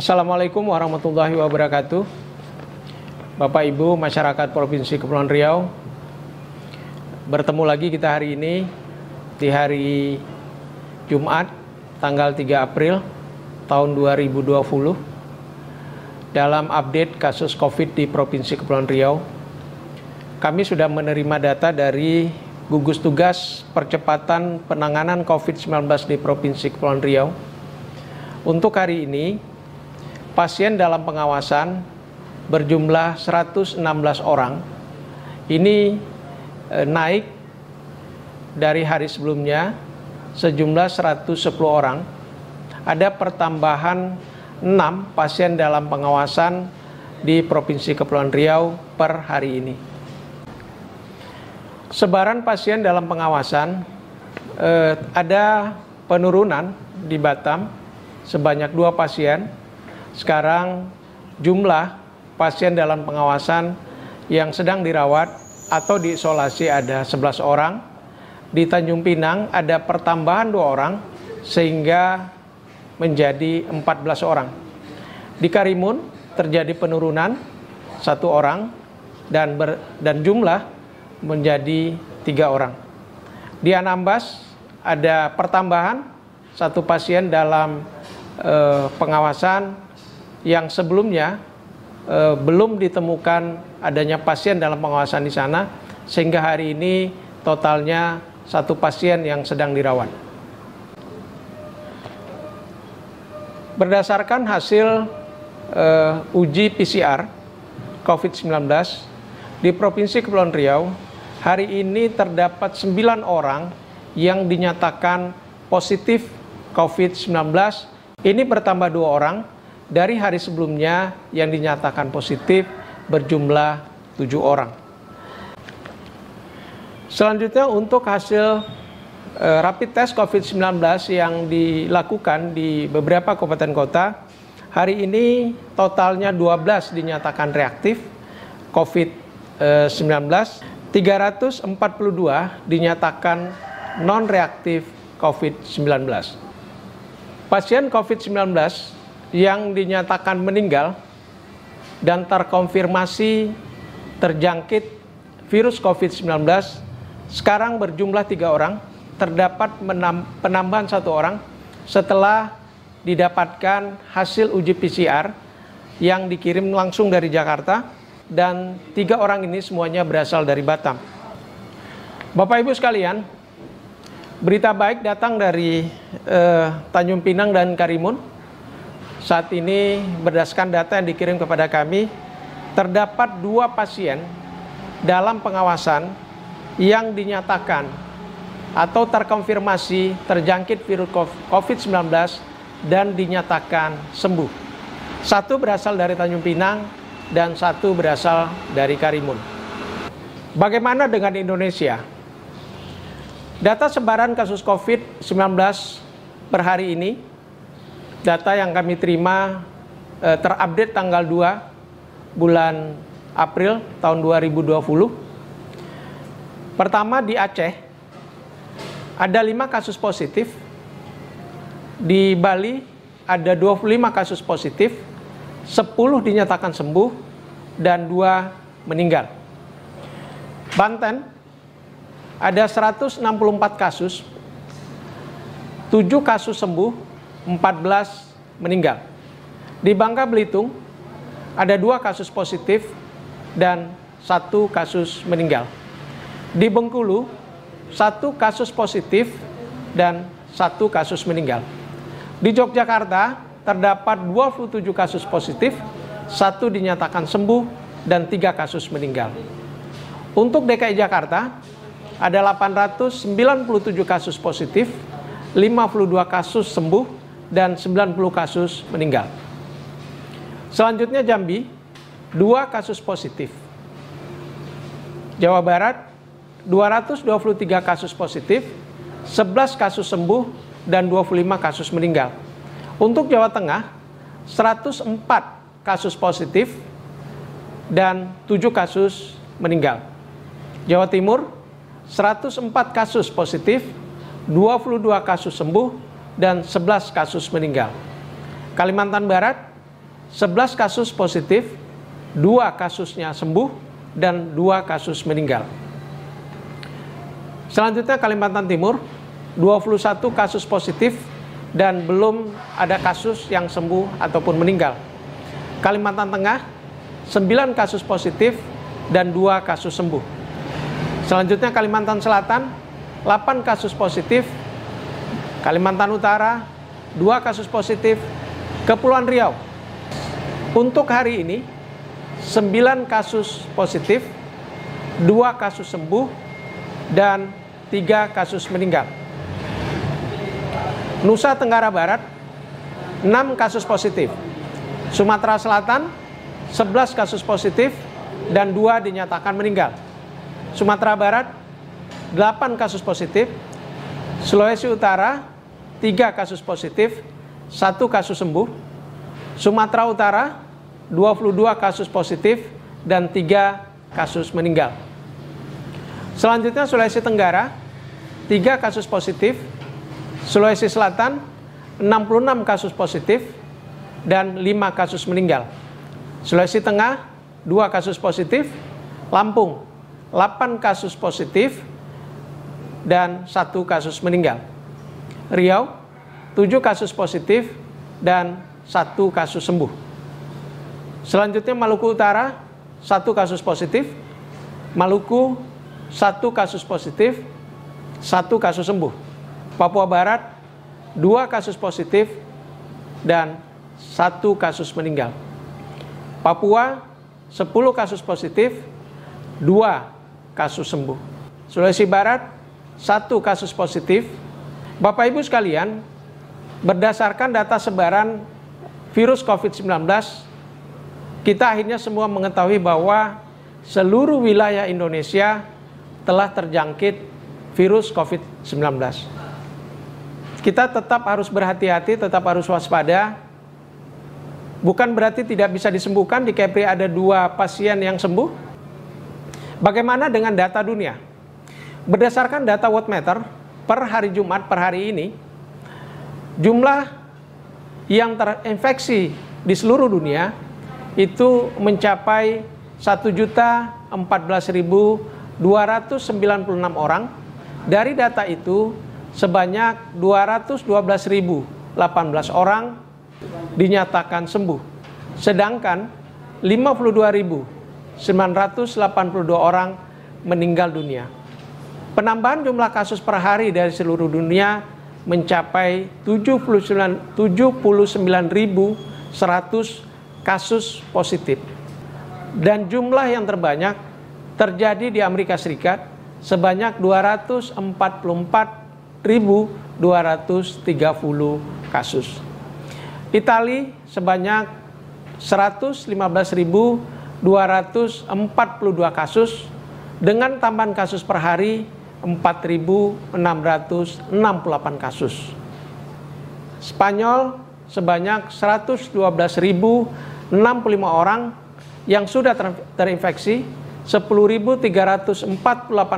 Assalamualaikum warahmatullahi wabarakatuh. Bapak Ibu masyarakat Provinsi Kepulauan Riau, bertemu lagi kita hari ini di hari Jumat tanggal 3 April tahun 2020 dalam update kasus COVID di Provinsi Kepulauan Riau. Kami sudah menerima data dari gugus tugas percepatan penanganan COVID-19 di Provinsi Kepulauan Riau. Untuk hari ini, pasien dalam pengawasan berjumlah 116 orang. Ini naik dari hari sebelumnya sejumlah 110 orang. Ada pertambahan 6 pasien dalam pengawasan di Provinsi Kepulauan Riau per hari ini. Sebaran pasien dalam pengawasan, ada penurunan di Batam sebanyak 2 pasien. Sekarang jumlah pasien dalam pengawasan yang sedang dirawat atau diisolasi ada 11 orang. Di Tanjung Pinang ada pertambahan 2 orang sehingga menjadi 14 orang. Di Karimun terjadi penurunan 1 orang dan jumlah menjadi 3 orang. Di Anambas ada pertambahan 1 pasien dalam pengawasan yang sebelumnya belum ditemukan adanya pasien dalam pengawasan di sana, sehingga hari ini totalnya 1 pasien yang sedang dirawat. Berdasarkan hasil uji PCR COVID-19 di Provinsi Kepulauan Riau, hari ini terdapat 9 orang yang dinyatakan positif COVID-19. Ini bertambah 2 orang dari hari sebelumnya yang dinyatakan positif berjumlah 7 orang. Selanjutnya untuk hasil rapid test COVID-19 yang dilakukan di beberapa kabupaten kota, hari ini totalnya 12 dinyatakan reaktif COVID-19, 342 dinyatakan non-reaktif COVID-19. Pasien COVID-19 yang dinyatakan meninggal dan terkonfirmasi terjangkit virus COVID-19 sekarang berjumlah 3 orang. Terdapat penambahan 1 orang setelah didapatkan hasil uji PCR yang dikirim langsung dari Jakarta, dan 3 orang ini semuanya berasal dari Batam. Bapak Ibu sekalian, berita baik datang dari Tanjung Pinang dan Karimun. Saat ini berdasarkan data yang dikirim kepada kami, terdapat 2 pasien dalam pengawasan yang dinyatakan atau terkonfirmasi terjangkit virus COVID-19 dan dinyatakan sembuh. 1 berasal dari Tanjung Pinang dan 1 berasal dari Karimun. Bagaimana dengan Indonesia? Data sebaran kasus COVID-19 per hari ini, data yang kami terima terupdate tanggal 2 bulan April tahun 2020. Pertama di Aceh, ada 5 kasus positif. Di Bali ada 25 kasus positif, 10 dinyatakan sembuh dan 2 meninggal. Banten ada 164 kasus, 7 kasus sembuh, 14 meninggal. Di Bangka Belitung ada 2 kasus positif dan 1 kasus meninggal. Di Bengkulu 1 kasus positif dan 1 kasus meninggal. Di Yogyakarta terdapat 27 kasus positif, 1 dinyatakan sembuh dan 3 kasus meninggal. Untuk DKI Jakarta ada 897 kasus positif, 52 kasus sembuh dan 90 kasus meninggal. Selanjutnya Jambi, 2 kasus positif. Jawa Barat 223 kasus positif, 11 kasus sembuh dan 25 kasus meninggal. Untuk Jawa Tengah 104 kasus positif dan 7 kasus meninggal. Jawa Timur 104 kasus positif, 22 kasus sembuh dan 11 kasus meninggal. Kalimantan Barat 11 kasus positif, 2 kasusnya sembuh, dan 2 kasus meninggal. Selanjutnya Kalimantan Timur, 21 kasus positif dan belum ada kasus yang sembuh ataupun meninggal. Kalimantan Tengah, 9 kasus positif dan 2 kasus sembuh. Selanjutnya Kalimantan Selatan, 8 kasus positif. Kalimantan Utara, 2 kasus positif. Kepulauan Riau, untuk hari ini 9 kasus positif, 2 kasus sembuh, dan 3 kasus meninggal. Nusa Tenggara Barat, 6 kasus positif. Sumatera Selatan, 11 kasus positif dan 2 dinyatakan meninggal. Sumatera Barat, 8 kasus positif. Sulawesi Utara, 3 kasus positif, 1 kasus sembuh. Sumatera Utara, 22 kasus positif dan 3 kasus meninggal. Selanjutnya Sulawesi Tenggara, 3 kasus positif. Sulawesi Selatan, 66 kasus positif dan 5 kasus meninggal. Sulawesi Tengah, 2 kasus positif. Lampung, 8 kasus positif dan 1 kasus meninggal. Riau, 7 kasus positif dan 1 kasus sembuh. Selanjutnya Maluku Utara, 1 kasus positif. Maluku, 1 kasus positif, 1 kasus sembuh. Papua Barat, 2 kasus positif dan 1 kasus meninggal. Papua, 10 kasus positif, 2 kasus sembuh. Sulawesi Barat, 1 kasus positif. Bapak Ibu sekalian, berdasarkan data sebaran virus COVID-19, kita akhirnya semua mengetahui bahwa seluruh wilayah Indonesia telah terjangkit virus COVID-19. Kita tetap harus berhati-hati, tetap harus waspada. Bukan berarti tidak bisa disembuhkan. Di Kepri ada 2 pasien yang sembuh. Bagaimana dengan data dunia? Berdasarkan data Worldmeter, per hari Jumat, per hari ini, jumlah yang terinfeksi di seluruh dunia itu mencapai 1.014.296 orang. Dari data itu, sebanyak 212.018 orang dinyatakan sembuh, sedangkan 52.982 orang meninggal dunia. Penambahan jumlah kasus per hari dari seluruh dunia mencapai 79.100 kasus positif. Dan jumlah yang terbanyak terjadi di Amerika Serikat sebanyak 244.230 kasus. Italia sebanyak 115.242 kasus dengan tambahan kasus per hari 4.668 kasus. Spanyol sebanyak 112.065 orang yang sudah terinfeksi, 10.348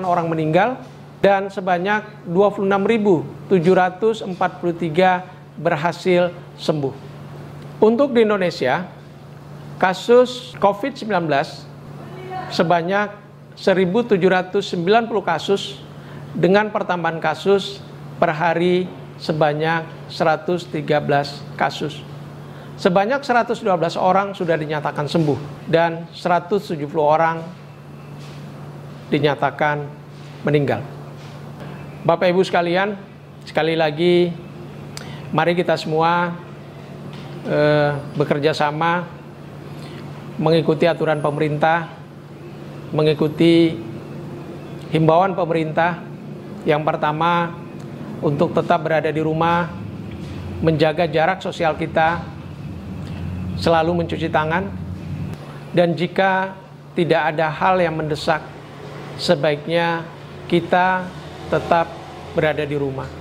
orang meninggal, dan sebanyak 26.743 berhasil sembuh. Untuk di Indonesia, kasus COVID-19 sebanyak 1.790 kasus dengan pertambahan kasus per hari sebanyak 113 kasus. Sebanyak 112 orang sudah dinyatakan sembuh dan 170 orang dinyatakan meninggal. Bapak Ibu sekalian, sekali lagi mari kita semua bekerja sama mengikuti aturan pemerintah, mengikuti himbauan pemerintah. Yang pertama, untuk tetap berada di rumah, menjaga jarak sosial kita, selalu mencuci tangan, dan jika tidak ada hal yang mendesak, sebaiknya kita tetap berada di rumah.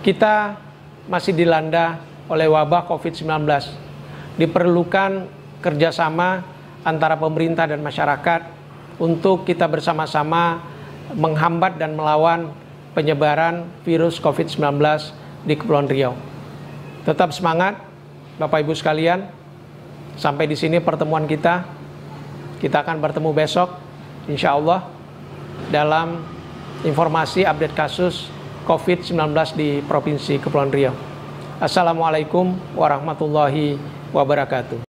Kita masih dilanda oleh wabah COVID-19. Diperlukan kerjasama antara pemerintah dan masyarakat untuk kita bersama-sama menghambat dan melawan penyebaran virus COVID-19 di Kepulauan Riau. Tetap semangat, Bapak Ibu sekalian. Sampai di sini pertemuan kita. Kita akan bertemu besok, insya Allah, dalam informasi update kasus COVID-19 di Provinsi Kepulauan Riau. Assalamualaikum warahmatullahi wabarakatuh.